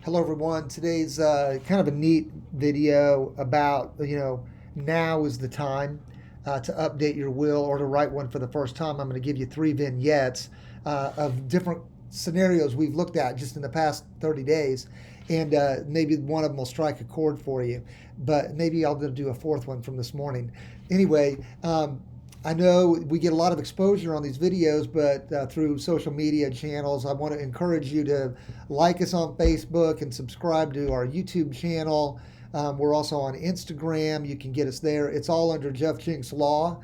Hello, everyone. Today's kind of a neat video about, now is the time to update your will or to write one for the first time. I'm going to give you three vignettes of different scenarios we've looked at just in the past 30 days. And maybe one of them will strike a chord for you. But maybe I'll do a fourth one from this morning. Anyway, I know we get a lot of exposure on these videos, but through social media channels, I want to encourage you to like us on Facebook and subscribe to our YouTube channel. We're also on Instagram. You can get us there. It's all under Jeff Jinks Law.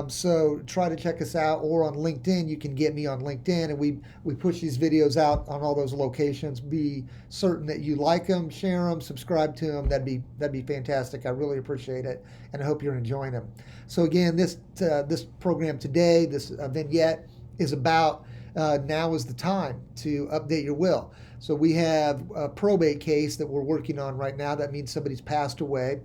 So try to check us out, or on LinkedIn. You can get me on LinkedIn, and we push these videos out on all those locations. Be certain that you like them, share them, subscribe to them. That'd be fantastic. I really appreciate it, and I hope you're enjoying them. So again, this program today, this vignette is about now is the time to update your will. So we have a probate case that we're working on right now. That means somebody's passed away,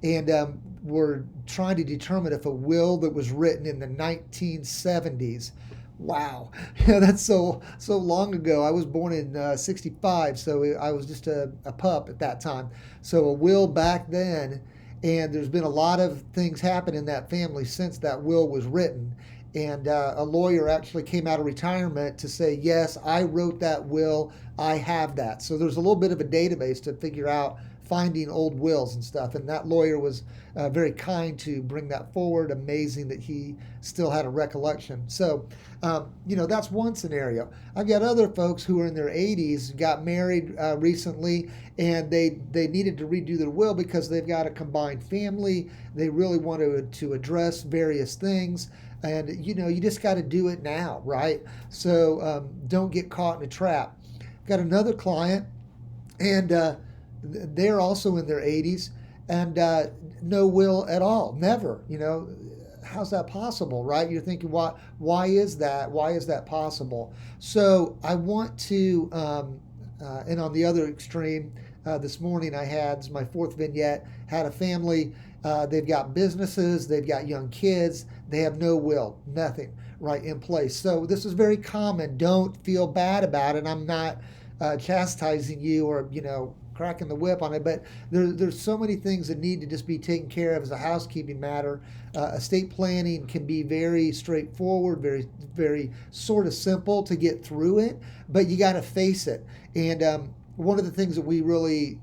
and we're trying to determine if a will that was written in the 1970s. Wow, yeah, that's so long ago. I was born in '65, so I was just a pup at that time. So a will back then, and there's been a lot of things happen in that family since that will was written. And a lawyer actually came out of retirement to say, yes, I wrote that will. I have that. So there's a little bit of a database to figure out finding old wills and stuff. And that lawyer was very kind to bring that forward. Amazing that he still had a recollection. So, that's one scenario. I've got other folks who are in their 80s, got married recently, and they needed to redo their will because they've got a combined family. They really want to address various things. And you just got to do it now, right? So don't get caught in a trap. Got another client, and they're also in their 80s, and no will at all, never. How's that possible, right? You're thinking, why is that? Why is that possible? So I want to, and on the other extreme, this morning I had my fourth vignette, had a family. They've got businesses, they've got young kids, they have no will, nothing right in place. So this is very common. Don't feel bad about it. I'm not chastising you or cracking the whip on it, but there's so many things that need to just be taken care of as a housekeeping matter. Estate planning can be very straightforward, very very sort of simple to get through it, but you got to face it. And one of the things that we really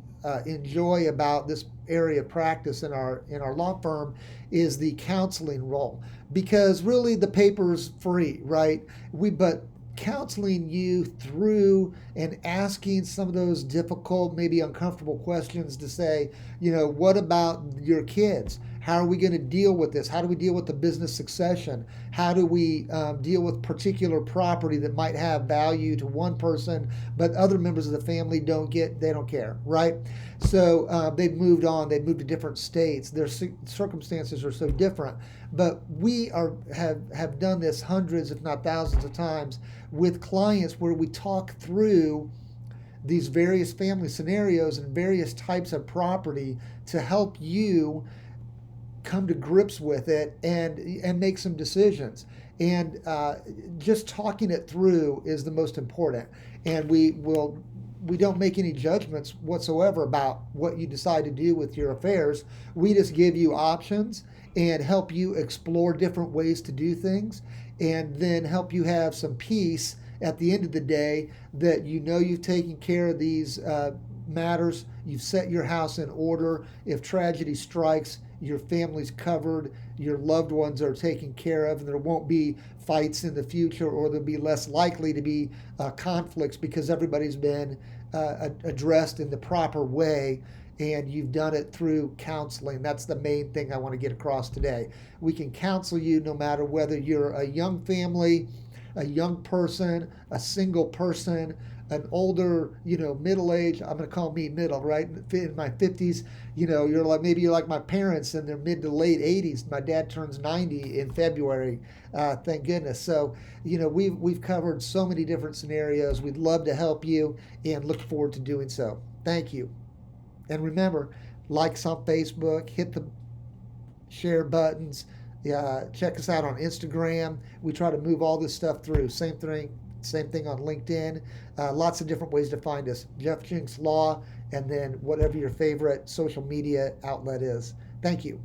enjoy about this area of practice in our law firm is the counseling role, because really the paper's free, right? But counseling you through and asking some of those difficult, maybe uncomfortable questions to say, what about your kids? How are we going to deal with this? How do we deal with the business succession? How do we deal with particular property that might have value to one person, but other members of the family they don't care, right? So they've moved on, they've moved to different states. Their circumstances are so different. But we have done this hundreds, if not thousands of times with clients where we talk through these various family scenarios and various types of property to help you come to grips with it and make some decisions. And just talking it through is the most important. And we don't make any judgments whatsoever about what you decide to do with your affairs. We just give you options and help you explore different ways to do things, and then help you have some peace at the end of the day that you've taken care of these matters. You've set your house in order. If tragedy strikes, your family's covered, your loved ones are taken care of, and there won't be fights in the future, or there'll be less likely to be conflicts because everybody's been addressed in the proper way, and you've done it through counseling. That's the main thing I want to get across today. We can counsel you no matter whether you're a young family, a young person, a single person, an older, middle age. I'm going to call me middle, right? In my 50s, you're like my parents in their mid to late 80s. My dad turns 90 in February. Thank goodness. So, we've covered so many different scenarios. We'd love to help you and look forward to doing so. Thank you. And remember, like us on Facebook, hit the share buttons. Check us out on Instagram. We try to move all this stuff through. Same thing Same thing on LinkedIn. Lots of different ways to find us. Jeff Jinks Law, and then whatever your favorite social media outlet is. Thank you.